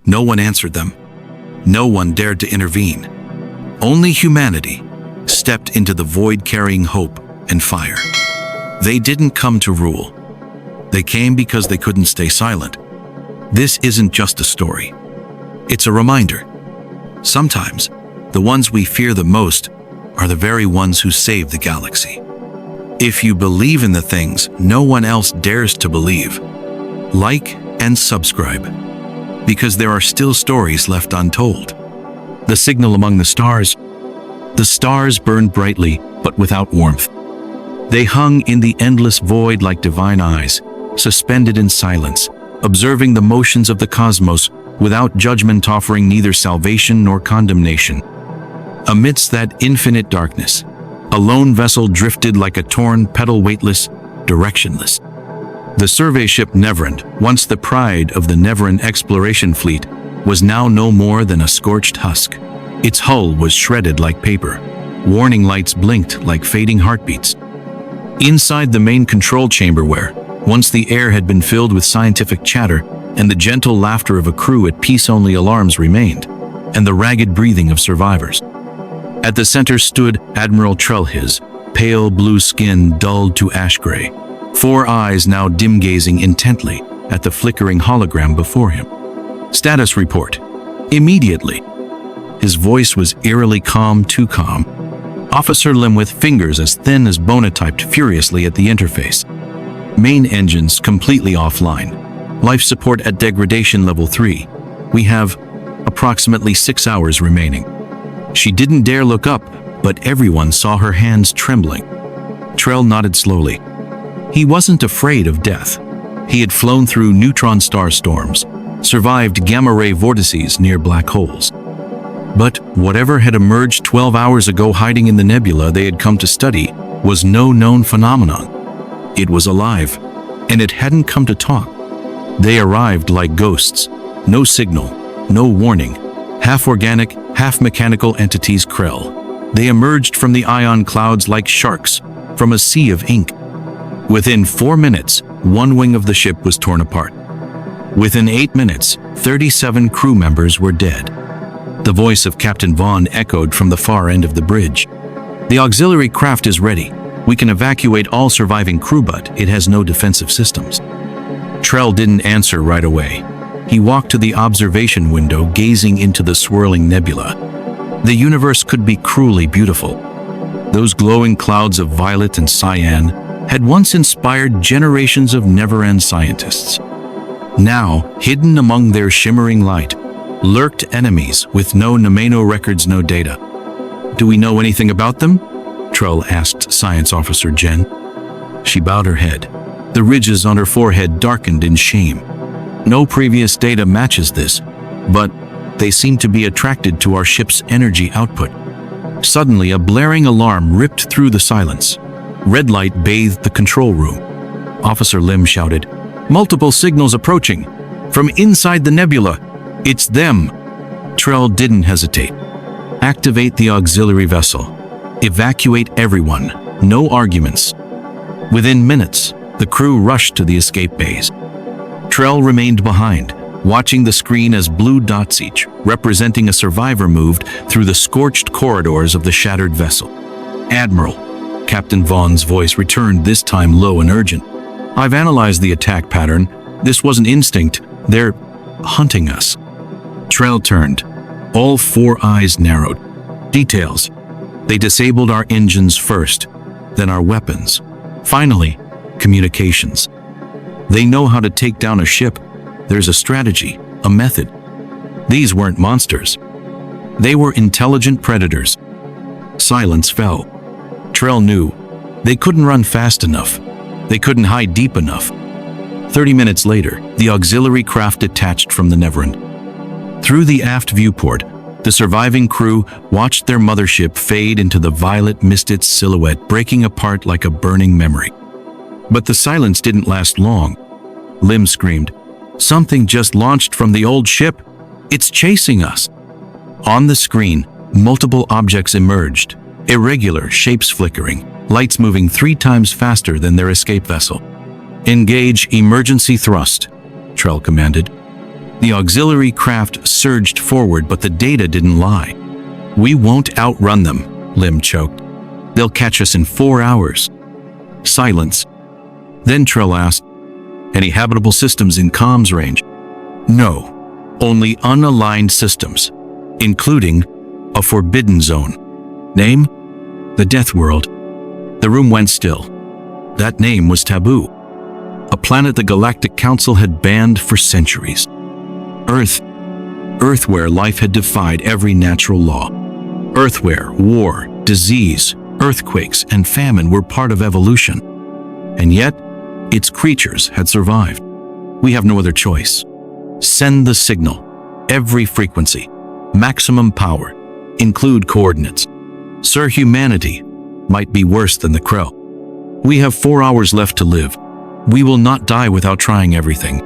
No one answered them. No one dared to intervene. Only humanity stepped into the void carrying hope and fire. They didn't come to rule. They came because they couldn't stay silent. This isn't just a story. It's a reminder. Sometimes, the ones we fear the most are the very ones who save the galaxy. If you believe in the things no one else dares to believe, like and subscribe, because there are still stories left untold. The signal among the stars. The stars burned brightly, but without warmth. They hung in the endless void like divine eyes, suspended in silence, observing the motions of the cosmos without judgment, offering neither salvation nor condemnation. Amidst that infinite darkness, a lone vessel drifted like a torn petal, weightless, directionless. The survey ship Neverend, once the pride of the Neverend exploration fleet, was now no more than a scorched husk. Its hull was shredded like paper. Warning lights blinked like fading heartbeats. Inside the main control chamber, where once the air had been filled with scientific chatter and the gentle laughter of a crew at peace, only alarms remained, and the ragged breathing of survivors. At the center stood Admiral Krell, his pale blue skin dulled to ash gray, 4 eyes now dim-gazing intently at the flickering hologram before him. Status report. Immediately. His voice was eerily calm, too calm. Officer Lim, with fingers as thin as bone, typed furiously at the interface. Main engines completely offline. Life support at degradation level 3. We have approximately 6 hours remaining. She didn't dare look up, but everyone saw her hands trembling. Krell nodded slowly. He wasn't afraid of death. He had flown through neutron star storms, survived gamma-ray vortices near black holes. But whatever had emerged 12 hours ago hiding in the nebula they had come to study was no known phenomenon. It was alive, and it hadn't come to talk. They arrived like ghosts. No signal, no warning. Half-organic, half-mechanical entities. Krell. They emerged from the ion clouds like sharks from a sea of ink. Within 4 minutes, one wing of the ship was torn apart. Within 8 minutes, 37 crew members were dead. The voice of Captain Vaughn echoed from the far end of the bridge. The auxiliary craft is ready. We can evacuate all surviving crew, but it has no defensive systems. Krell didn't answer right away. He walked to the observation window, gazing into the swirling nebula. The universe could be cruelly beautiful. Those glowing clouds of violet and cyan had once inspired generations of Neverend scientists. Now, hidden among their shimmering light, lurked enemies with no Nemeno records, no data. Do we know anything about them? Krell asked Science Officer Jen. She bowed her head. The ridges on her forehead darkened in shame. No previous data matches this, but they seem to be attracted to our ship's energy output. Suddenly, a blaring alarm ripped through the silence. Red light bathed the control room. Officer Lim shouted, "Multiple signals approaching. From inside the nebula. It's them." Krell didn't hesitate. Activate the auxiliary vessel. Evacuate everyone. No arguments. Within minutes, the crew rushed to the escape bays. Krell remained behind, watching the screen as blue dots, each representing a survivor, moved through the scorched corridors of the shattered vessel. "Admiral," Captain Vaughn's voice returned, this time low and urgent. "I've analyzed the attack pattern. This wasn't instinct. They're hunting us." Krell turned. All 4 eyes narrowed. "Details. They disabled our engines first, then our weapons. Finally, communications. They know how to take down a ship. There's a strategy, a method. These weren't monsters. They were intelligent predators." Silence fell. Krell knew. They couldn't run fast enough. They couldn't hide deep enough. 30 minutes later, the auxiliary craft detached from the Neverend. Through the aft viewport, the surviving crew watched their mothership fade into the violet mist, its silhouette breaking apart like a burning memory. But the silence didn't last long. Lim screamed, "Something just launched from the old ship. It's chasing us." On the screen, multiple objects emerged, irregular shapes flickering, lights moving 3 times faster than their escape vessel. "Engage emergency thrust," Krell commanded. The auxiliary craft surged forward, but the data didn't lie. "We won't outrun them," Lim choked. "They'll catch us in 4 hours." Silence. Then Krell asked, "Any habitable systems in comms range?" "No, only unaligned systems, including a forbidden zone. Name? The Deathworld." The room went still. That name was taboo. A planet the Galactic Council had banned for centuries. Earth. Earth where life had defied every natural law. Earth where war, disease, earthquakes, and famine were part of evolution. And yet, its creatures had survived. "We have no other choice. Send the signal. Every frequency. Maximum power. Include coordinates. Sir, humanity might be worse than the Krell. We have 4 hours left to live. We will not die without trying everything."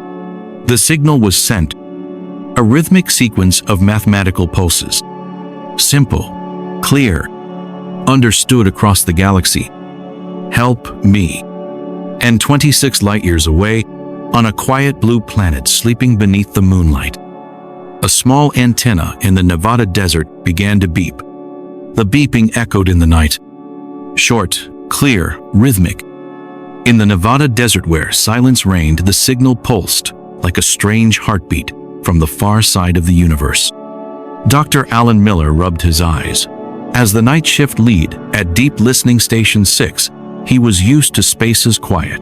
The signal was sent. A rhythmic sequence of mathematical pulses. Simple, clear, understood across the galaxy. "Help me." And 26 light-years away, on a quiet blue planet sleeping beneath the moonlight, a small antenna in the Nevada desert began to beep. The beeping echoed in the night. Short, clear, rhythmic. In the Nevada desert where silence reigned, the signal pulsed like a strange heartbeat from the far side of the universe. Dr. Alan Miller rubbed his eyes. As the night shift lead at Deep Listening Station 6, he was used to space's quiet.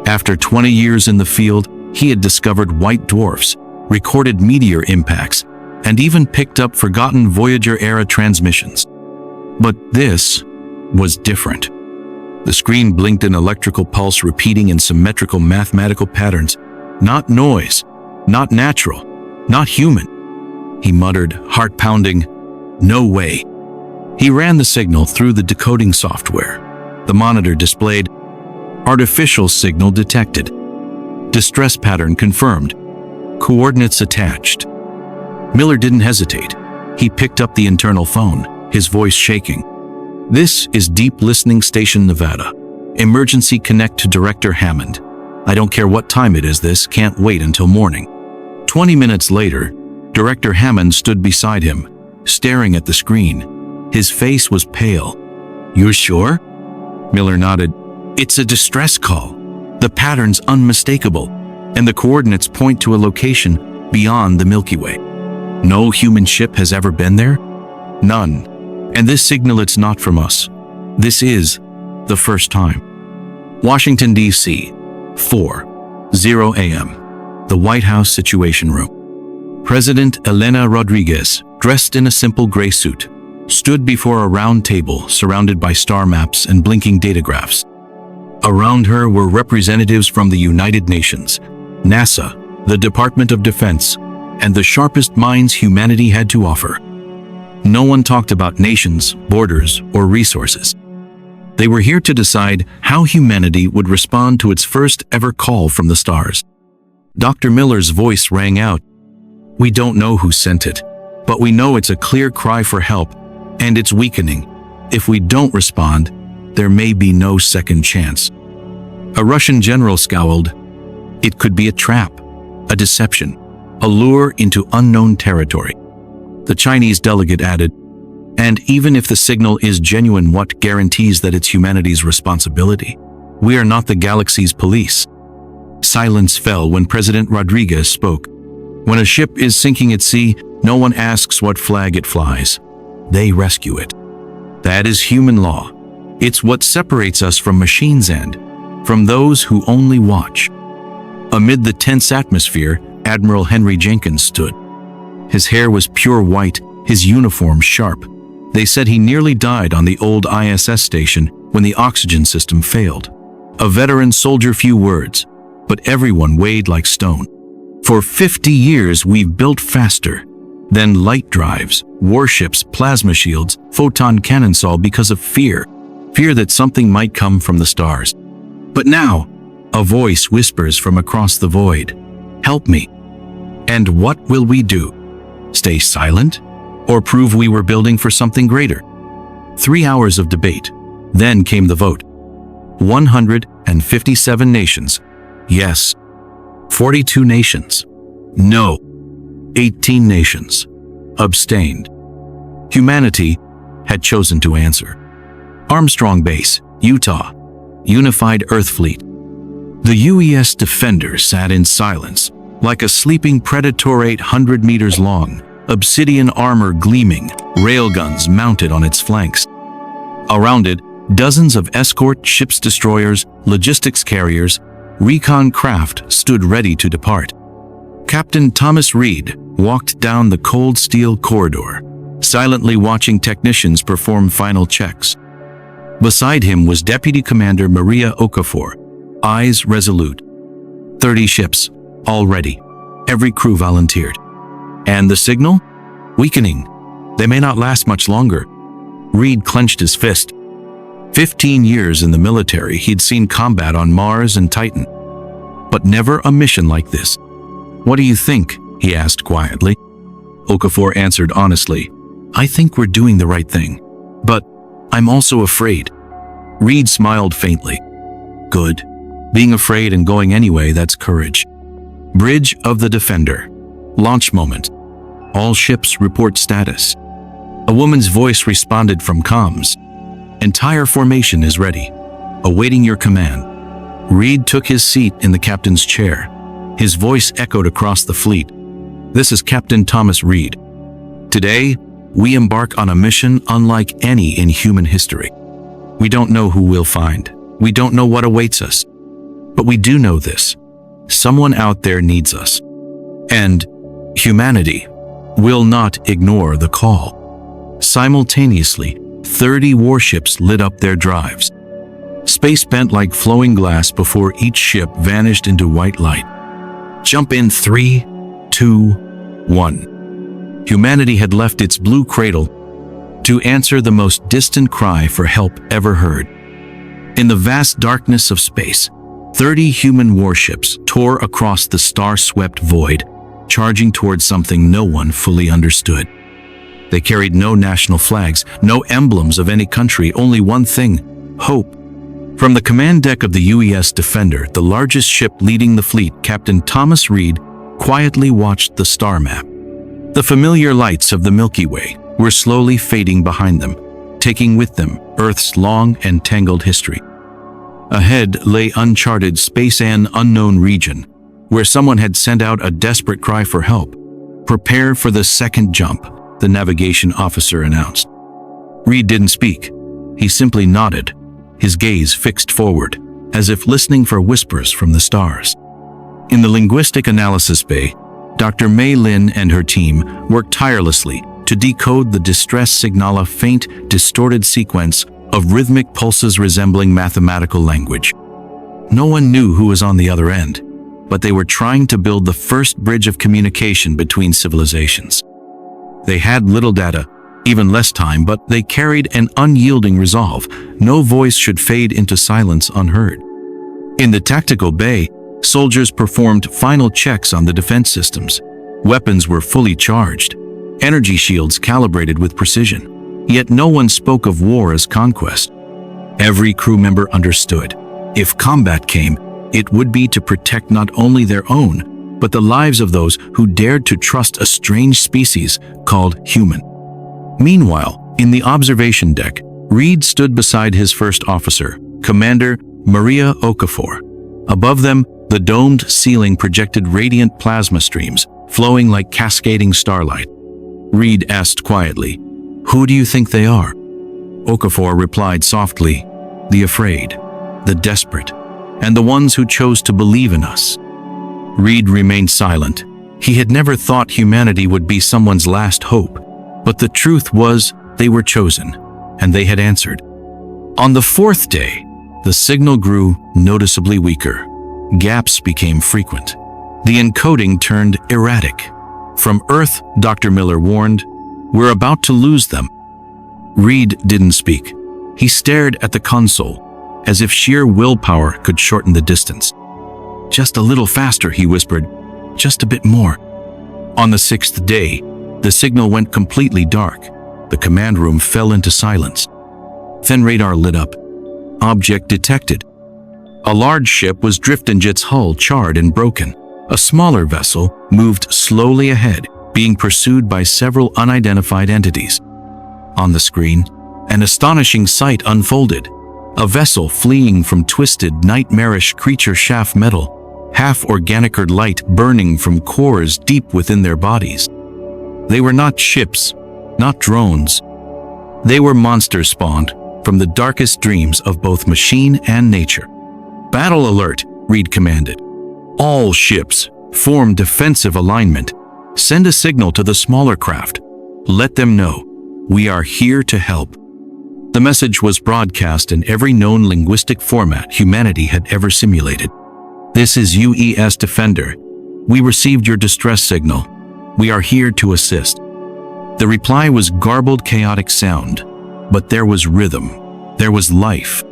After 20 years in the field, he had discovered white dwarfs, recorded meteor impacts, and even picked up forgotten Voyager-era transmissions. But this was different. The screen blinked an electrical pulse repeating in symmetrical mathematical patterns. Not noise, not natural, not human. He muttered, heart pounding, "No way." He ran the signal through the decoding software. The monitor displayed, "Artificial signal detected. Distress pattern confirmed. Coordinates attached." Miller didn't hesitate. He picked up the internal phone, his voice shaking. "This is Deep Listening Station Nevada. Emergency connect to Director Hammond. I don't care what time it is, this can't wait until morning." 20 minutes later, Director Hammond stood beside him, staring at the screen. His face was pale. "You're sure?" Miller nodded. "It's a distress call. The pattern's unmistakable, and the coordinates point to a location beyond the Milky Way. No human ship has ever been there? None. And this signal, it's not from us. This is the first time." Washington, D.C., 4:00 a.m. The White House Situation Room. President Elena Rodriguez, dressed in a simple gray suit, stood before a round table surrounded by star maps and blinking data graphs. Around her were representatives from the United Nations, NASA, the Department of Defense, and the sharpest minds humanity had to offer. No one talked about nations, borders, or resources. They were here to decide how humanity would respond to its first ever call from the stars. Dr. Miller's voice rang out. "We don't know who sent it, but we know it's a clear cry for help, and it's weakening. If we don't respond, there may be no second chance." A Russian general scowled. "It could be a trap, a deception, a lure into unknown territory." The Chinese delegate added, "And even if the signal is genuine, what guarantees that it's humanity's responsibility? We are not the galaxy's police." Silence fell when President Rodriguez spoke. "When a ship is sinking at sea, no one asks what flag it flies. They rescue it. That is human law. It's what separates us from machines and from those who only watch." Amid the tense atmosphere, Admiral Henry Jenkins stood. His hair was pure white, his uniform sharp. They said he nearly died on the old ISS station when the oxygen system failed. A veteran soldier, few words, but everyone weighed like stone. "For 50 years we've built faster than light drives, warships, plasma shields, photon cannons, all because of fear. Fear that something might come from the stars. But now, a voice whispers from across the void, 'Help me.' And what will we do? Stay silent? Or prove we were building for something greater?" 3 hours of debate. Then came the vote. 157 nations. Yes. 42 nations. No. 18 nations abstained. Humanity had chosen to answer. Armstrong Base, Utah, Unified Earth Fleet. The UES Defender sat in silence, like a sleeping predator 800 meters long, obsidian armor gleaming, railguns mounted on its flanks. Around it, dozens of escort ships, destroyers, logistics carriers, recon craft stood ready to depart. Captain Thomas Reed walked down the cold steel corridor, silently watching technicians perform final checks. Beside him was Deputy Commander Maria Okafor, eyes resolute. 30 ships, all ready. Every crew volunteered. And the signal? Weakening. They may not last much longer. Reed clenched his fist. 15 years in the military, he'd seen combat on Mars and Titan, but never a mission like this. "What do you think?" he asked quietly. Okafor answered honestly, "I think we're doing the right thing, but I'm also afraid." Reed smiled faintly. "Good. Being afraid and going anyway, that's courage." Bridge of the Defender. Launch moment. All ships report status. A woman's voice responded from comms. "Entire formation is ready, awaiting your command." Reed took his seat in the captain's chair. His voice echoed across the fleet. "This is Captain Thomas Reed. Today, we embark on a mission unlike any in human history. We don't know who we'll find. We don't know what awaits us. But we do know this. Someone out there needs us. And humanity will not ignore the call." Simultaneously, 30 warships lit up their drives. Space bent like flowing glass before each ship vanished into white light. Jump in 3, 2, 1. Humanity had left its blue cradle to answer the most distant cry for help ever heard. In the vast darkness of space, 30 human warships tore across the star-swept void, charging towards something no one fully understood. They carried no national flags, no emblems of any country, only one thing: hope. From the command deck of the UES Defender, the largest ship leading the fleet, Captain Thomas Reed quietly watched the star map. The familiar lights of the Milky Way were slowly fading behind them, taking with them Earth's long and tangled history. Ahead lay uncharted space, an unknown region, where someone had sent out a desperate cry for help. "Prepare for the second jump," the navigation officer announced. Reed didn't speak. He simply nodded, his gaze fixed forward, as if listening for whispers from the stars. In the linguistic analysis bay, Dr. Mei Lin and her team worked tirelessly to decode the distress signal, a faint, distorted sequence of rhythmic pulses resembling mathematical language. No one knew who was on the other end, but they were trying to build the first bridge of communication between civilizations. They had little data, even less time, but they carried an unyielding resolve. No voice should fade into silence unheard. In the tactical bay, soldiers performed final checks on the defense systems. Weapons were fully charged, energy shields calibrated with precision. Yet no one spoke of war as conquest. Every crew member understood. If combat came, it would be to protect not only their own, but the lives of those who dared to trust a strange species called human. Meanwhile, in the observation deck, Reed stood beside his first officer, Commander Maria Okafor. Above them, the domed ceiling projected radiant plasma streams, flowing like cascading starlight. Reed asked quietly, "Who do you think they are?" Okafor replied softly, "The afraid, the desperate, and the ones who chose to believe in us." Reed remained silent. He had never thought humanity would be someone's last hope, but the truth was they were chosen, and they had answered. On the fourth day, the signal grew noticeably weaker. Gaps became frequent. The encoding turned erratic. From Earth, Dr. Miller warned, "We're about to lose them." Reed didn't speak. He stared at the console, as if sheer willpower could shorten the distance. "Just a little faster," he whispered. "Just a bit more." On the sixth day, the signal went completely dark. The command room fell into silence. Then radar lit up. Object detected. A large ship was drifting, its hull charred and broken. A smaller vessel moved slowly ahead, being pursued by several unidentified entities. On the screen, an astonishing sight unfolded. A vessel fleeing from twisted, nightmarish creature shaft metal, half-organic light burning from cores deep within their bodies. They were not ships, not drones. They were monsters spawned from the darkest dreams of both machine and nature. "Battle alert," Reed commanded. "All ships, form defensive alignment. Send a signal to the smaller craft. Let them know we are here to help." The message was broadcast in every known linguistic format humanity had ever simulated. "This is UES Defender. We received your distress signal. We are here to assist." The reply was garbled, chaotic sound, but there was rhythm. There was life.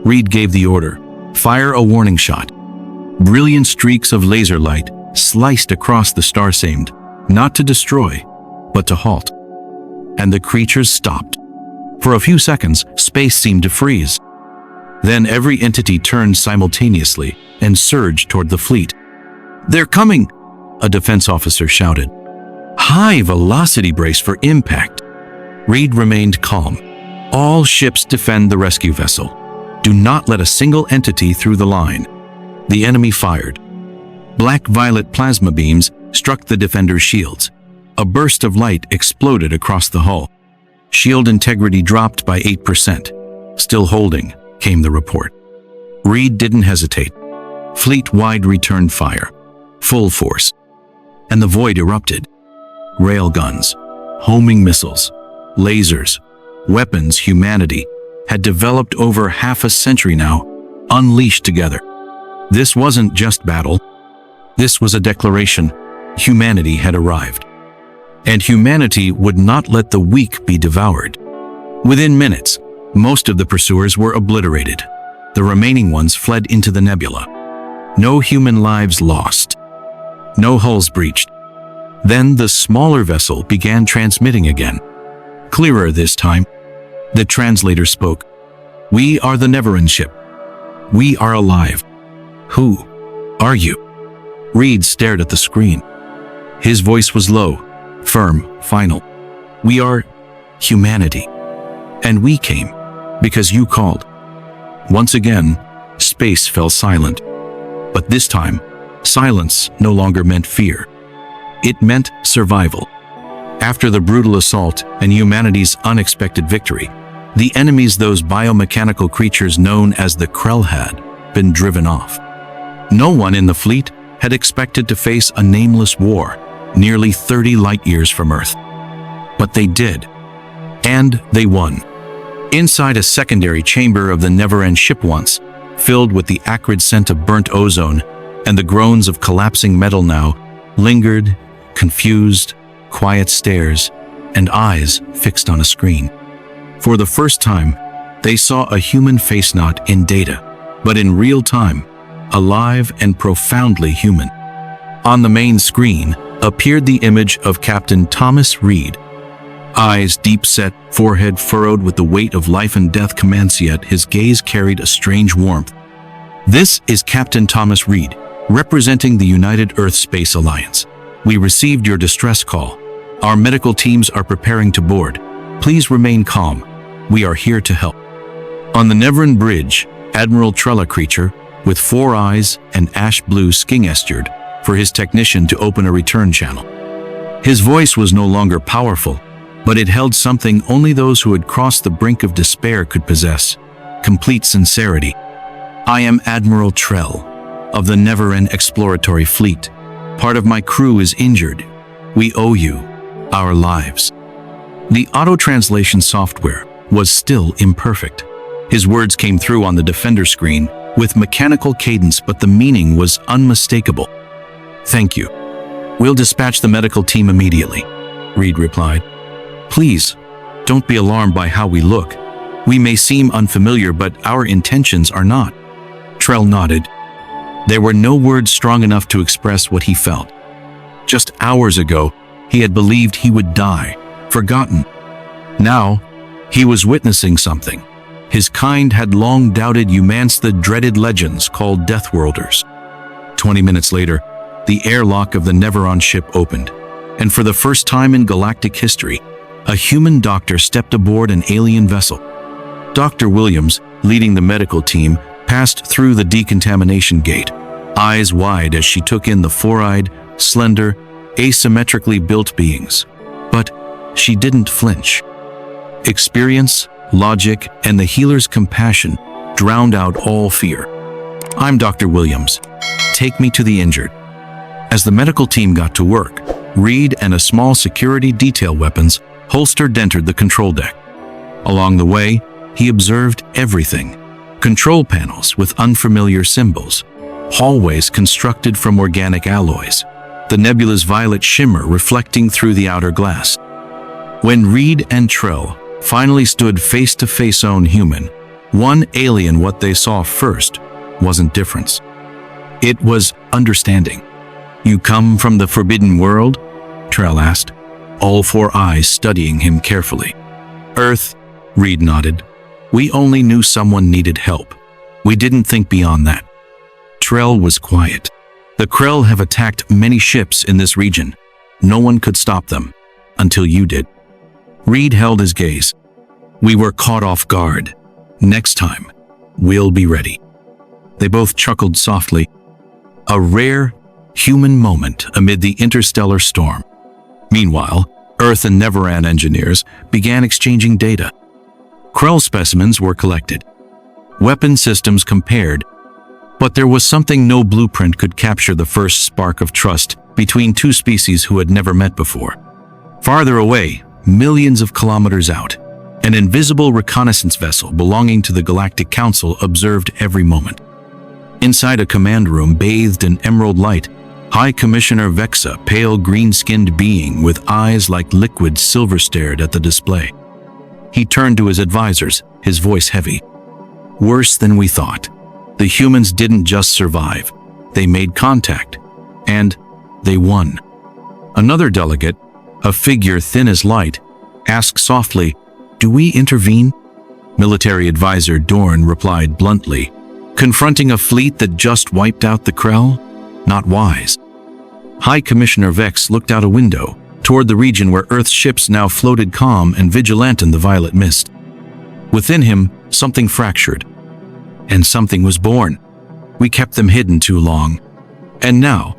Reed gave the order. "Fire a warning shot." Brilliant streaks of laser light sliced across the star-seamed, not to destroy, but to halt. And the creatures stopped. For a few seconds, space seemed to freeze. Then every entity turned simultaneously and surged toward the fleet. "They're coming!" a defense officer shouted. "High velocity brace for impact." Reed remained calm. "All ships defend the rescue vessel. Do not let a single entity through the line." The enemy fired. Black-violet plasma beams struck the defender's shields. A burst of light exploded across the hull. Shield integrity dropped by 8%. "Still holding," came the report. Reed didn't hesitate. Fleet-wide returned fire. Full force. And the void erupted. Railguns, homing missiles, lasers, weapons humanity had developed over half a century now, unleashed together. This wasn't just battle. This was a declaration. Humanity had arrived. And humanity would not let the weak be devoured. Within minutes, most of the pursuers were obliterated. The remaining ones fled into the nebula. No human lives lost. No hulls breached. Then the smaller vessel began transmitting again. Clearer this time. The translator spoke. "We are the Neverend ship. We are alive. Who are you?" Reed stared at the screen. His voice was low, firm, final. "We are humanity. And we came because you called." Once again, space fell silent. But this time, silence no longer meant fear. It meant survival. After the brutal assault and humanity's unexpected victory, the enemies, those biomechanical creatures known as the Krell, had been driven off. No one in the fleet had expected to face a nameless war, nearly 30 light-years from Earth. But they did. And they won. Inside a secondary chamber of the Neverend ship once, filled with the acrid scent of burnt ozone and the groans of collapsing metal now, lingered, confused, quiet stares, and eyes fixed on a screen. For the first time, they saw a human face, not in data, but in real time, alive and profoundly human. On the main screen appeared the image of Captain Thomas Reed. Eyes deep-set, forehead furrowed with the weight of life and death commands, yet his gaze carried a strange warmth. "This is Captain Thomas Reed, representing the United Earth Space Alliance. We received your distress call. Our medical teams are preparing to board. Please remain calm. We are here to help." On the Neverend bridge, Admiral Krell, a creature with 4 eyes and ash-blue skin, gestured for his technician to open a return channel. His voice was no longer powerful, but it held something only those who had crossed the brink of despair could possess: complete sincerity. "I am Admiral Krell of the Neverend Exploratory Fleet. Part of my crew is injured. We owe you our lives." The auto-translation software was still imperfect. His words came through on the Defender screen with mechanical cadence, but the meaning was unmistakable. "Thank you. We'll dispatch the medical team immediately," Reed replied. "Please, don't be alarmed by how we look. We may seem unfamiliar, but our intentions are not." Krell nodded. There were no words strong enough to express what he felt. Just hours ago, he had believed he would die, forgotten. Now, he was witnessing something. His kind had long doubted humans, the dreaded legends called Deathworlders. 20 minutes later, the airlock of the Neverend ship opened. and for the first time in galactic history, a human doctor stepped aboard an alien vessel. Dr. Williams, leading the medical team, passed through the decontamination gate, eyes wide as she took in the four-eyed, slender, asymmetrically built beings. But she didn't flinch. Experience, logic, and the healer's compassion drowned out all fear. "I'm Dr. Williams. Take me to the injured." As the medical team got to work, Reed and a small security detail weapons holstered entered the control deck. Along the way, he observed everything. Control panels with unfamiliar symbols, hallways constructed from organic alloys, the nebula's violet shimmer reflecting through the outer glass. When Reed and Krell finally stood face to face on human, one alien, what they saw first wasn't difference. It was understanding. "You come from the forbidden world?" Krell asked, all four eyes studying him carefully. "Earth," Reed nodded. "We only knew someone needed help. We didn't think beyond that." Krell was quiet. "The Krell have attacked many ships in this region. No one could stop them, until you did." Reed held his gaze. "We were caught off guard. Next time, we'll be ready." They both chuckled softly. A rare, human moment amid the interstellar storm. Meanwhile, Earth and Neverend engineers began exchanging data. Krell specimens were collected. Weapon systems compared. But there was something no blueprint could capture: the first spark of trust between two species who had never met before. Farther away, millions of kilometers out, an invisible reconnaissance vessel belonging to the Galactic Council observed every moment. Inside a command room bathed in emerald light, High Commissioner Vex, a pale green-skinned being with eyes like liquid silver, stared at the display. He turned to his advisors, his voice heavy. "Worse than we thought. The humans didn't just survive. They made contact. And they won." Another delegate, a figure thin as light, asked softly, "Do we intervene?" Military Advisor Dorn replied bluntly, "Confronting a fleet that just wiped out the Krell? Not wise." High Commissioner Vex looked out a window, toward the region where Earth's ships now floated calm and vigilant in the violet mist. Within him, something fractured. And something was born. "We kept them hidden too long. And now,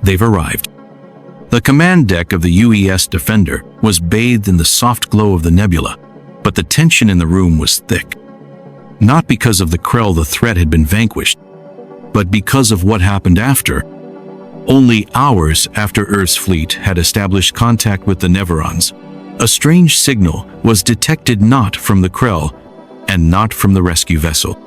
they've arrived." The command deck of the UES Defender was bathed in the soft glow of the nebula, but the tension in the room was thick. Not because of the Krell the threat had been vanquished, but because of what happened after. Only hours after Earth's fleet had established contact with the Neverons, a strange signal was detected, not from the Krell and not from the rescue vessel.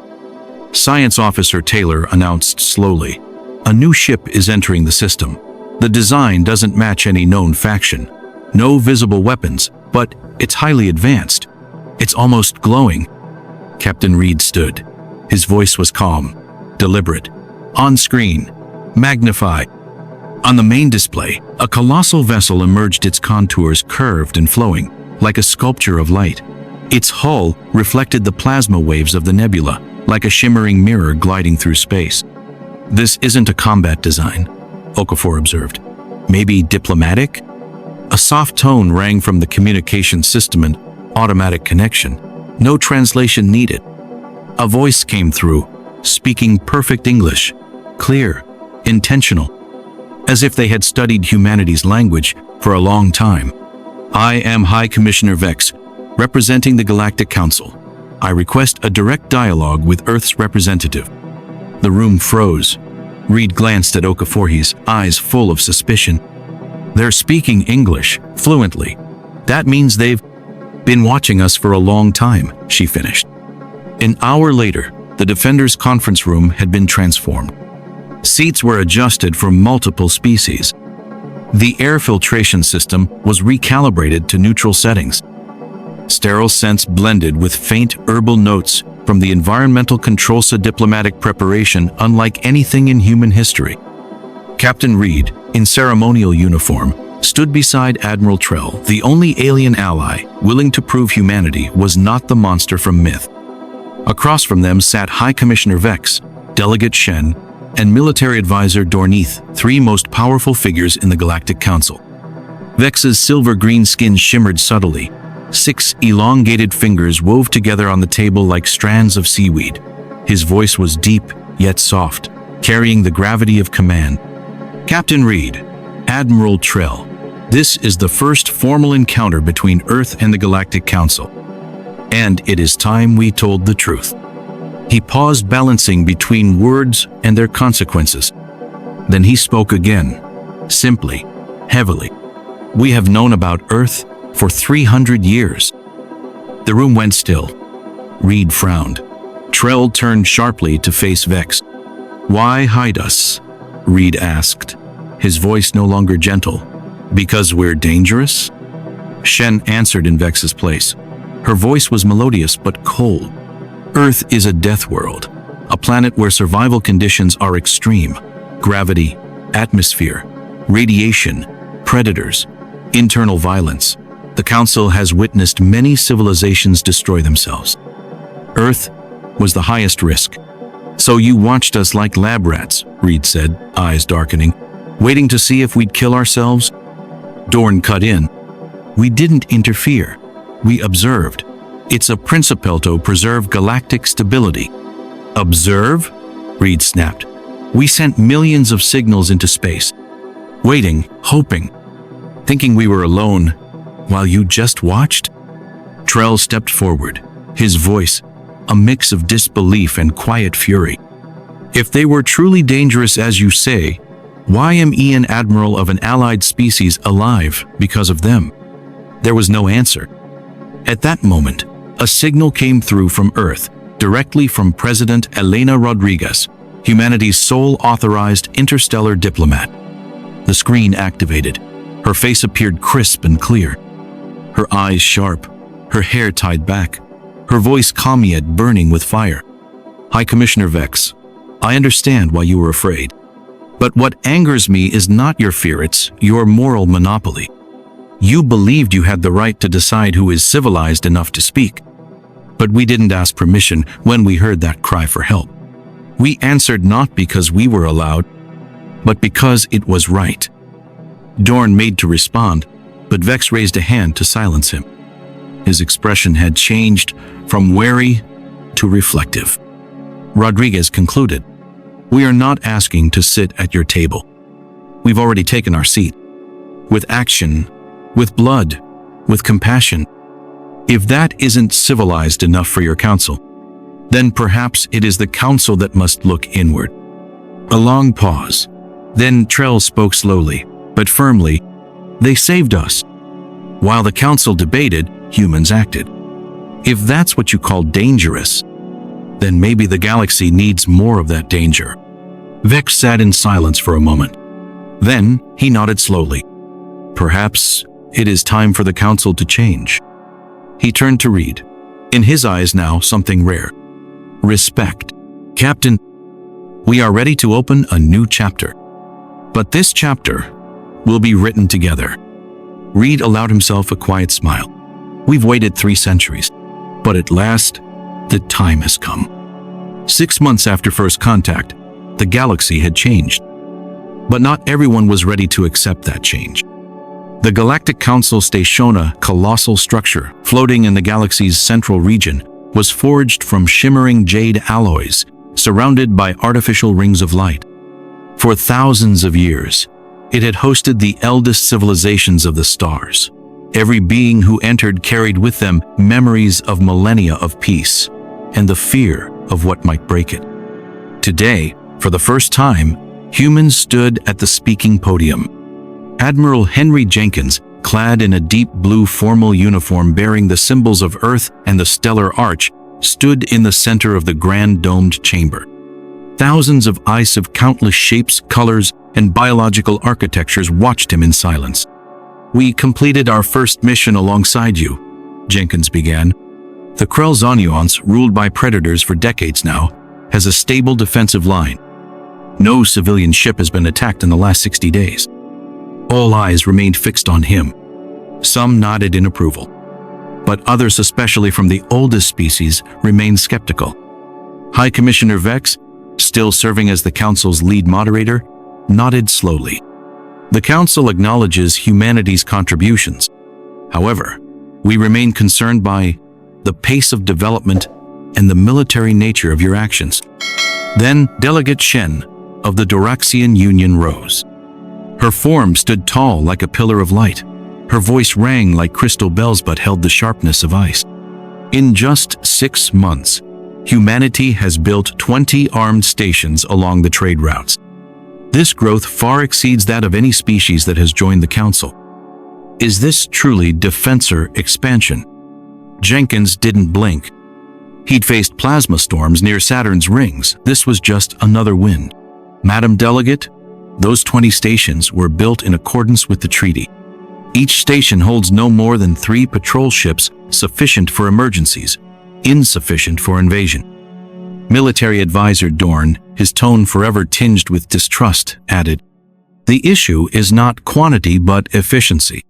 Science Officer Taylor announced slowly, "A new ship is entering the system. The design doesn't match any known faction. No visible weapons, but it's highly advanced. It's almost glowing." Captain Reed stood. His voice was calm, deliberate. On screen, magnified. On the main display, a colossal vessel emerged, its contours curved and flowing, like a sculpture of light. Its hull reflected the plasma waves of the nebula, like a shimmering mirror gliding through space. "This isn't a combat design," Okafor observed. "Maybe diplomatic?" A soft tone rang from the communication system, and automatic connection. No translation needed. A voice came through, speaking perfect English, clear, intentional, as if they had studied humanity's language for a long time. "I am High Commissioner Vex, representing the Galactic Council. I request a direct dialogue with Earth's representative." The room froze. Reed glanced at Okafor, his eyes full of suspicion. "They're speaking English, fluently. That means they've been watching us for a long time," she finished. An hour later, the Defender's conference room had been transformed. Seats were adjusted for multiple species. The air filtration system was recalibrated to neutral settings. Sterile scents blended with faint herbal notes from the environmental control, a diplomatic preparation unlike anything in human history. Captain Reed, in ceremonial uniform, stood beside Admiral Krell. The only alien ally willing to prove humanity was not the monster from myth. Across from them sat High Commissioner Vex, Delegate Shen, and Military Advisor Dorneath, three most powerful figures in the Galactic Council. Vex's silver-green skin shimmered subtly. 6 elongated fingers wove together on the table like strands of seaweed. His voice was deep, yet soft, carrying the gravity of command. "Captain Reed, Admiral Krell, this is the first formal encounter between Earth and the Galactic Council. And it is time we told the truth." He paused, balancing between words and their consequences. Then he spoke again, simply, heavily. "We have known about Earth for 300 years. The room went still. Reed frowned. Krell turned sharply to face Vex. "Why hide us?" Reed asked, his voice no longer gentle. "Because we're dangerous?" Shen answered in Vex's place. Her voice was melodious but cold. "Earth is a death world, a planet where survival conditions are extreme. Gravity, atmosphere, radiation, predators, internal violence. The Council has witnessed many civilizations destroy themselves. Earth was the highest risk. So you watched us like lab rats," Reed said, eyes darkening, "waiting to see if we'd kill ourselves?" Dorn cut in. "We didn't interfere. We observed. It's a principle to preserve galactic stability." "Observe?" Reed snapped. "We sent millions of signals into space, waiting, hoping, thinking we were alone, while you just watched?" Krell stepped forward, his voice a mix of disbelief and quiet fury. "If they were truly dangerous as you say, why am Ian Admiral of an allied species alive because of them?" There was no answer. At that moment, a signal came through from Earth, directly from President Elena Rodriguez, humanity's sole authorized interstellar diplomat. The screen activated. Her face appeared crisp and clear. Her eyes sharp, her hair tied back, her voice calm yet burning with fire. "High Commissioner Vex, I understand why you were afraid. But what angers me is not your fear, it's your moral monopoly. You believed you had the right to decide who is civilized enough to speak. But we didn't ask permission when we heard that cry for help. We answered not because we were allowed, but because it was right." Dorn made to respond, but Vex raised a hand to silence him. His expression had changed from wary to reflective. Rodriguez concluded, "We are not asking to sit at your table. We've already taken our seat. With action, with blood, with compassion. If that isn't civilized enough for your council, then perhaps it is the council that must look inward." A long pause. Then Krell spoke slowly, but firmly. "They saved us. While the council debated, humans acted. If that's what you call dangerous, then maybe the galaxy needs more of that danger." Vex sat in silence for a moment. Then he nodded slowly. "Perhaps it is time for the council to change." He turned to Reed. In his eyes now something rare. Respect. "Captain, we are ready to open a new chapter. But this chapter will be written together." Reed allowed himself a quiet smile. "We've waited 3 centuries, but at last, the time has come." 6 months after first contact, the galaxy had changed. But not everyone was ready to accept that change. The Galactic Council Station, a colossal structure floating in the galaxy's central region, was forged from shimmering jade alloys, surrounded by artificial rings of light. For thousands of years, it had hosted the eldest civilizations of the stars. Every being who entered carried with them memories of millennia of peace and the fear of what might break it. Today, for the first time, humans stood at the speaking podium. Admiral Henry Jenkins, clad in a deep blue formal uniform bearing the symbols of Earth and the stellar arch, stood in the center of the grand domed chamber. Thousands of eyes of countless shapes, colors, and biological architectures watched him in silence. "We completed our first mission alongside you," Jenkins began. "The Krell Zonionce, ruled by predators for decades now, has a stable defensive line. No civilian ship has been attacked in the last 60 days." All eyes remained fixed on him. Some nodded in approval, but others, especially from the oldest species, remained skeptical. High Commissioner Vex, still serving as the Council's lead moderator, nodded slowly. The Council acknowledges humanity's contributions. However, we remain concerned by the pace of development and the military nature of your actions. Then Delegate Shen of the Doraxian Union rose. Her form stood tall like a pillar of light. Her voice rang like crystal bells but held the sharpness of ice. In just 6 months, humanity has built 20 armed stations along the trade routes. This growth far exceeds that of any species that has joined the Council. Is this truly defensor expansion? Jenkins didn't blink. He'd faced plasma storms near Saturn's rings. This was just another win. Madam Delegate, those 20 stations were built in accordance with the treaty. Each station holds no more than 3 patrol ships, sufficient for emergencies, insufficient for invasion. Military advisor Dorn, his tone forever tinged with distrust, added, "The issue is not quantity but efficiency.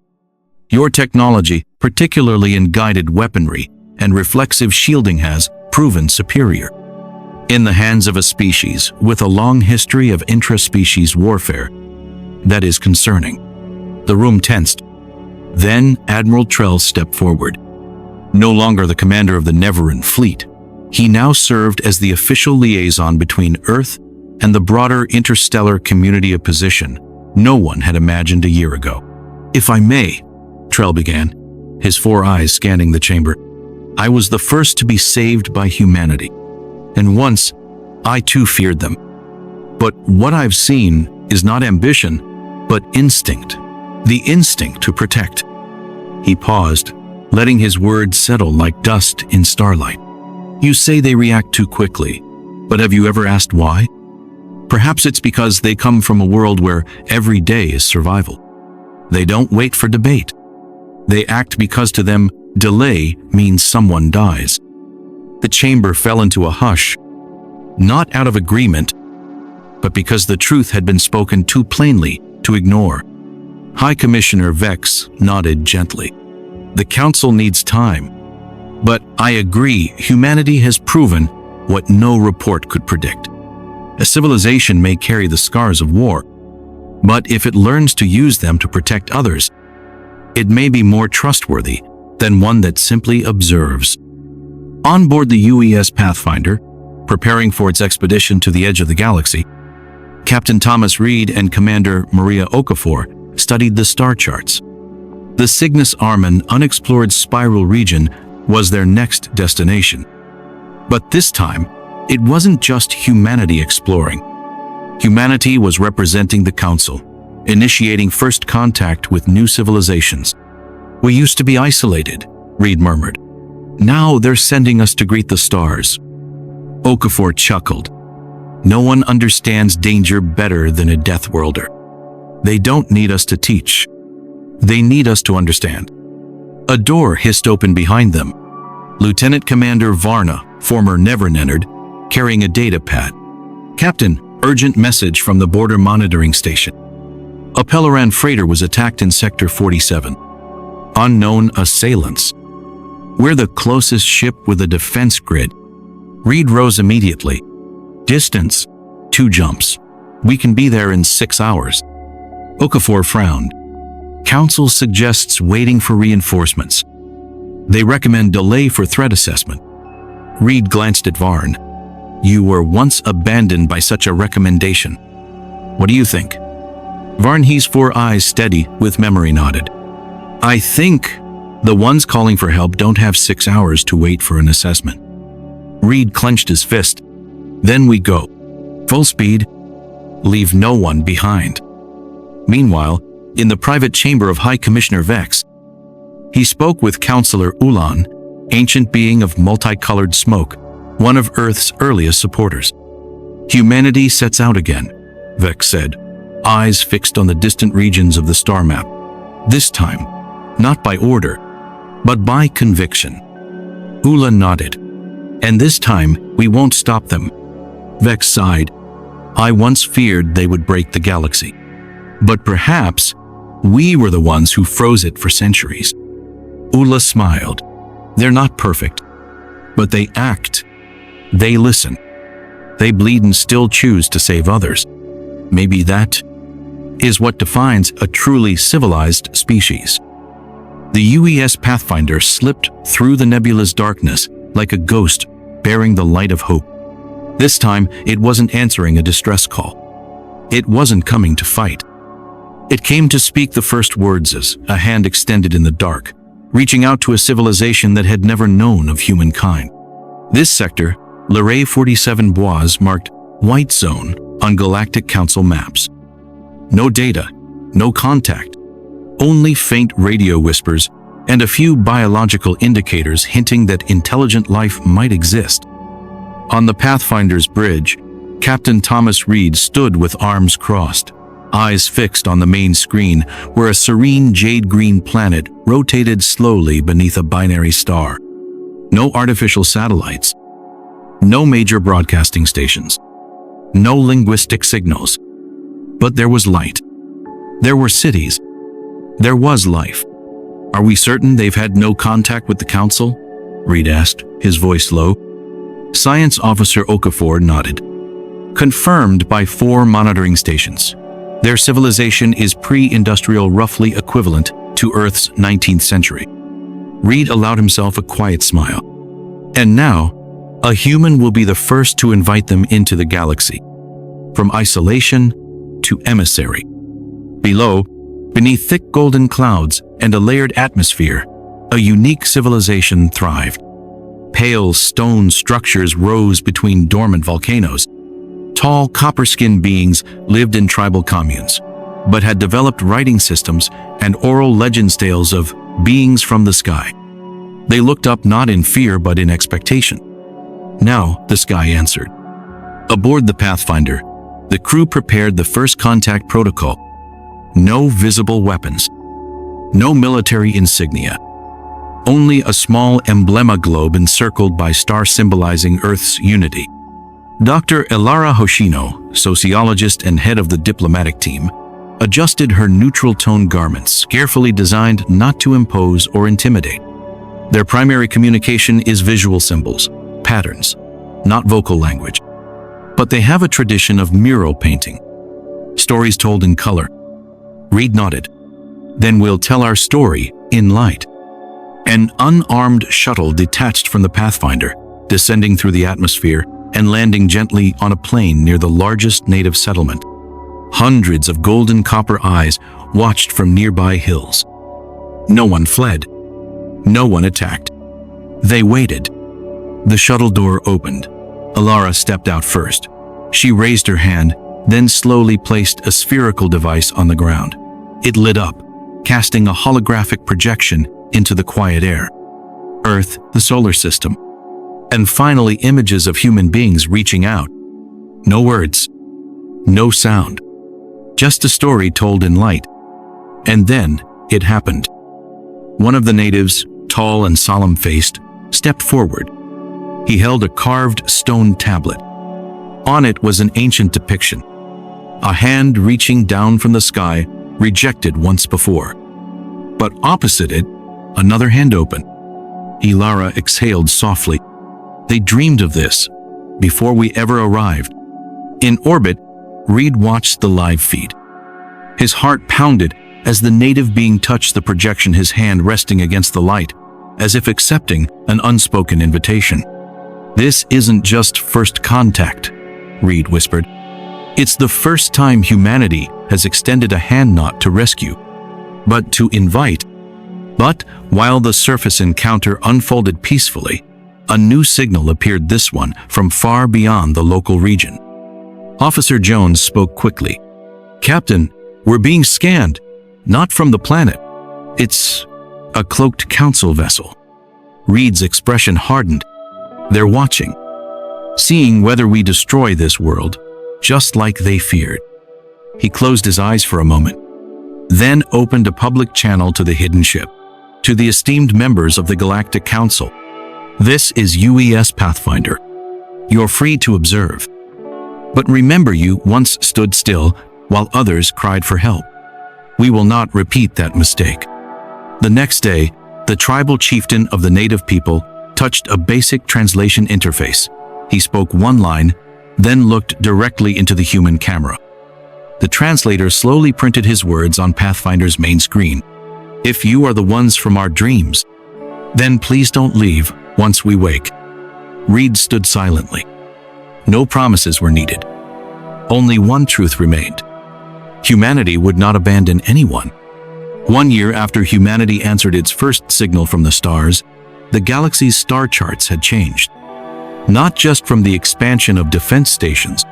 Your technology, particularly in guided weaponry and reflexive shielding, has proven superior. In the hands of a species with a long history of intra-species warfare, that is concerning." The room tensed. Then Admiral Krell stepped forward. No longer the commander of the Neverend fleet, he now served as the official liaison between Earth and the broader interstellar community, a position no one had imagined a year ago. "If I may," Krell began, his 4 eyes scanning the chamber, "I was the first to be saved by humanity. And once, I too feared them. But what I've seen is not ambition, but instinct. The instinct to protect." He paused, letting his words settle like dust in starlight. "You say they react too quickly, but have you ever asked why? Perhaps it's because they come from a world where every day is survival. They don't wait for debate. They act because to them, delay means someone dies." The chamber fell into a hush, not out of agreement, but because the truth had been spoken too plainly to ignore. High Commissioner Vex nodded gently. "The Council needs time. But I agree, humanity has proven what no report could predict. A civilization may carry the scars of war, but if it learns to use them to protect others, it may be more trustworthy than one that simply observes." On board the UES Pathfinder, preparing for its expedition to the edge of the galaxy, Captain Thomas Reed and Commander Maria Okafor studied the star charts. The Cygnus Armen unexplored spiral region was their next destination. But this time, it wasn't just humanity exploring. Humanity was representing the Council, initiating first contact with new civilizations. "We used to be isolated," Reed murmured. "Now they're sending us to greet the stars." Okafor chuckled. "No one understands danger better than a Deathworlder. They don't need us to teach. They need us to understand." A door hissed open behind them. Lieutenant Commander Varna, former Neverend, entered, carrying a data pad. "Captain, urgent message from the border monitoring station. A Pelleran freighter was attacked in Sector 47. Unknown assailants. We're the closest ship with a defense grid." Reed rose immediately. "Distance, 2 jumps. We can be there in 6 hours." Okafor frowned. "Council suggests waiting for reinforcements. They recommend delay for threat assessment." Reed glanced at Varn. "You were once abandoned by such a recommendation. What do you think?" Varnhe's 4 eyes steady with memory nodded. "I think the ones calling for help don't have 6 hours to wait for an assessment." Reed clenched his fist. "Then we go. Full speed. Leave no one behind." Meanwhile, in the private chamber of High Commissioner Vex, he spoke with Counselor Ulan, ancient being of multicolored smoke, one of Earth's earliest supporters. "Humanity sets out again," Vex said, eyes fixed on the distant regions of the star map. "This time, not by order, but by conviction." Ulan nodded. "And this time, we won't stop them." Vex sighed. "I once feared they would break the galaxy. But perhaps we were the ones who froze it for centuries." Ula smiled. "They're not perfect, but they act. They listen. They bleed and still choose to save others. Maybe that is what defines a truly civilized species. The UES Pathfinder slipped through the nebula's darkness like a ghost bearing the light of hope. This time, it wasn't answering a distress call. It wasn't coming to fight. It came to speak the first words as a hand extended in the dark, reaching out to a civilization that had never known of humankind. This sector, L'Array 47 Bois, marked White Zone on Galactic Council maps. No data, no contact, only faint radio whispers and a few biological indicators hinting that intelligent life might exist. On the Pathfinder's bridge, Captain Thomas Reed stood with arms crossed, eyes fixed on the main screen where a serene jade-green planet rotated slowly beneath a binary star. No artificial satellites, no major broadcasting stations, no linguistic signals. But there was light. There were cities. There was life. Are we certain they've had no contact with the Council? Reed asked, his voice low. Science Officer Okafor nodded. Confirmed by 4 monitoring stations. Their civilization is pre-industrial, roughly equivalent to Earth's 19th century. Reed allowed himself a quiet smile. And now, a human will be the first to invite them into the galaxy. From isolation to emissary. Below, beneath thick golden clouds and a layered atmosphere, a unique civilization thrived. Pale stone structures rose between dormant volcanoes. Tall, copper-skinned beings lived in tribal communes, but had developed writing systems and oral legends tales of beings from the sky. They looked up not in fear but in expectation. Now, the sky answered. Aboard the Pathfinder, the crew prepared the first contact protocol. No visible weapons. No military insignia. Only a small emblema globe encircled by stars symbolizing Earth's unity. Dr. Elara Hoshino, sociologist and head of the diplomatic team, adjusted her neutral-tone garments, carefully designed not to impose or intimidate. Their primary communication is visual symbols, patterns, not vocal language. But they have a tradition of mural painting, stories told in color. Reed nodded. Then we'll tell our story in light. An unarmed shuttle detached from the Pathfinder, descending through the atmosphere and landing gently on a plain near the largest native settlement. Hundreds of golden copper eyes watched from nearby hills. No one fled. No one attacked. They waited. The shuttle door opened. Elara stepped out first. She raised her hand, then slowly placed a spherical device on the ground. It lit up, casting a holographic projection into the quiet air. Earth, the solar system, and finally images of human beings reaching out. No words, no sound, just a story told in light. And then it happened. One of the natives, tall and solemn-faced, stepped forward. He held a carved stone tablet. On it was an ancient depiction, a hand reaching down from the sky, rejected once before. But opposite it, another hand opened. Elara exhaled softly. They dreamed of this before we ever arrived. In orbit, Reed watched the live feed. His heart pounded as the native being touched the projection, his hand resting against the light, as if accepting an unspoken invitation. This isn't just first contact, Reed whispered. It's the first time humanity has extended a hand not to rescue, but to invite. But while the surface encounter unfolded peacefully, a new signal appeared, this one from far beyond the local region. Officer Jones spoke quickly. Captain, we're being scanned, not from the planet. It's a cloaked council vessel. Reed's expression hardened. They're watching, seeing whether we destroy this world, just like they feared. He closed his eyes for a moment, then opened a public channel to the hidden ship, to the esteemed members of the Galactic Council. This is UES Pathfinder. You're free to observe. But remember, you once stood still while others cried for help. We will not repeat that mistake. The next day, the tribal chieftain of the native people touched a basic translation interface. He spoke one line, then looked directly into the human camera. the translator slowly printed his words on Pathfinder's main screen. "If you are the ones from our dreams, then please don't leave once we wake." Reed stood silently. No promises were needed. Only one truth remained. Humanity would not abandon anyone. 1 year after humanity answered its first signal from the stars, the galaxy's star charts had changed. Not just from the expansion of defense stations,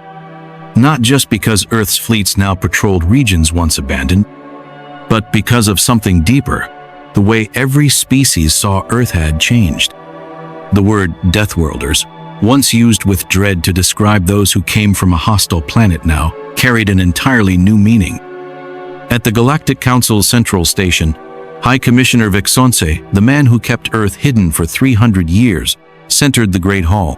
not just because Earth's fleets now patrolled regions once abandoned, but because of something deeper. The way every species saw Earth had changed. The word Deathworlders, once used with dread to describe those who came from a hostile planet, now carried an entirely new meaning. At the Galactic Council's central station, High Commissioner Vexonce, the man who kept Earth hidden for 300 years, centered the Great Hall.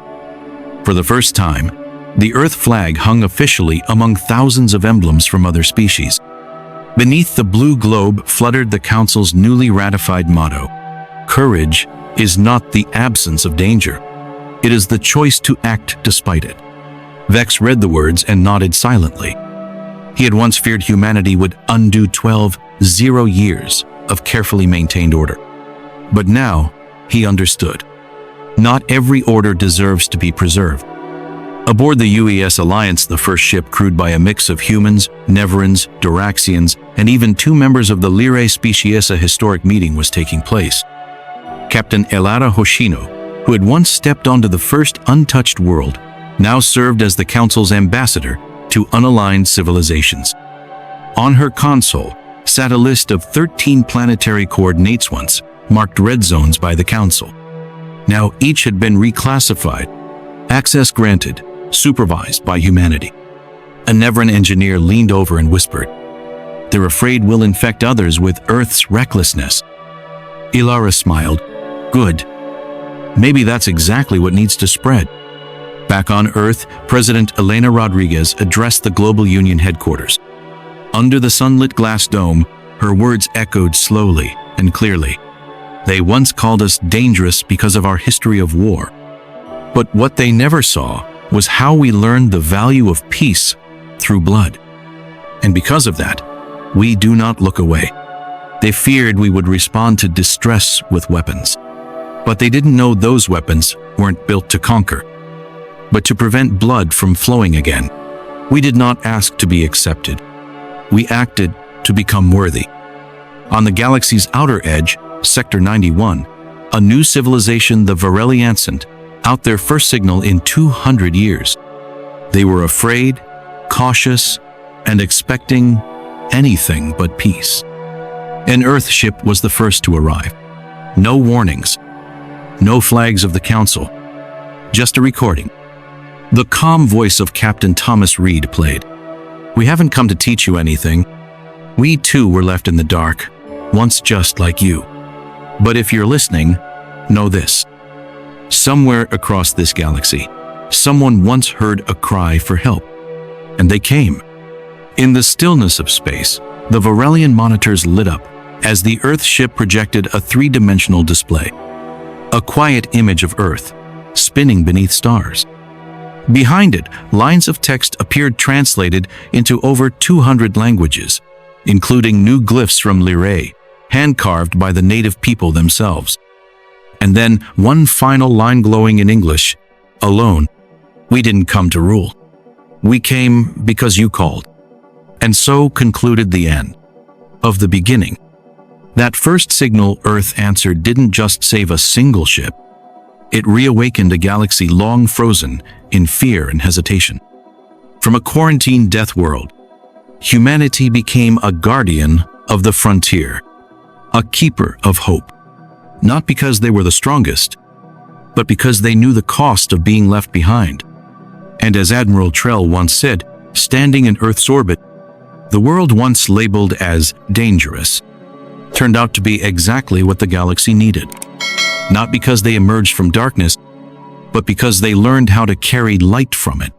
For the first time, the Earth flag hung officially among thousands of emblems from other species. Beneath the blue globe fluttered the Council's newly ratified motto: "Courage is not the absence of danger. It is the choice to act despite it." Vex read the words and nodded silently. He had once feared humanity would undo 12 years of carefully maintained order. But now, he understood. Not every order deserves to be preserved. Aboard the UES Alliance, the first ship crewed by a mix of humans, Neverends, Duraxians, and even 2 members of the Lyrae species, a historic meeting was taking place. Captain Elara Hoshino, who had once stepped onto the first untouched world, now served as the Council's ambassador to unaligned civilizations. On her console sat a list of 13 planetary coordinates once marked red zones by the Council. Now each had been reclassified, access granted, supervised by humanity. A Neverend engineer leaned over and whispered, "They're afraid we'll infect others with Earth's recklessness." Elara smiled. "Good. Maybe that's exactly what needs to spread." Back on Earth, President Elena Rodriguez addressed the Global Union headquarters. Under the sunlit glass dome, her words echoed slowly and clearly. "They once called us dangerous because of our history of war. But what they never saw was how we learned the value of peace through blood. And because of that, we do not look away. They feared we would respond to distress with weapons. But they didn't know those weapons weren't built to conquer, but to prevent blood from flowing again. We did not ask to be accepted. We acted to become worthy." On the galaxy's outer edge, Sector 91, a new civilization, the Varelian, sent out their first signal in 200 years. They were afraid, cautious, and expecting anything but peace. An Earth ship was the first to arrive. No warnings, no flags of the Council, just a recording. The calm voice of Captain Thomas Reed played. "We haven't come to teach you anything. We too were left in the dark, once just like you. But if you're listening, know this. Somewhere across this galaxy, someone once heard a cry for help, and they came." In the stillness of space, the Varelian monitors lit up as the Earth ship projected a 3-dimensional display. A quiet image of Earth, spinning beneath stars. Behind it, lines of text appeared translated into over 200 languages, including new glyphs from Lyrae, hand-carved by the native people themselves. And then one final line glowing in English, "Alone, we didn't come to rule. We came because you called." And so concluded the end of the beginning. That first signal Earth answered didn't just save a single ship. It reawakened a galaxy long frozen in fear and hesitation. From a quarantined death world, humanity became a guardian of the frontier, a keeper of hope. Not because they were the strongest, but because they knew the cost of being left behind. And as Admiral Krell once said, standing in Earth's orbit, the world once labeled as dangerous turned out to be exactly what the galaxy needed. Not because they emerged from darkness, but because they learned how to carry light from it.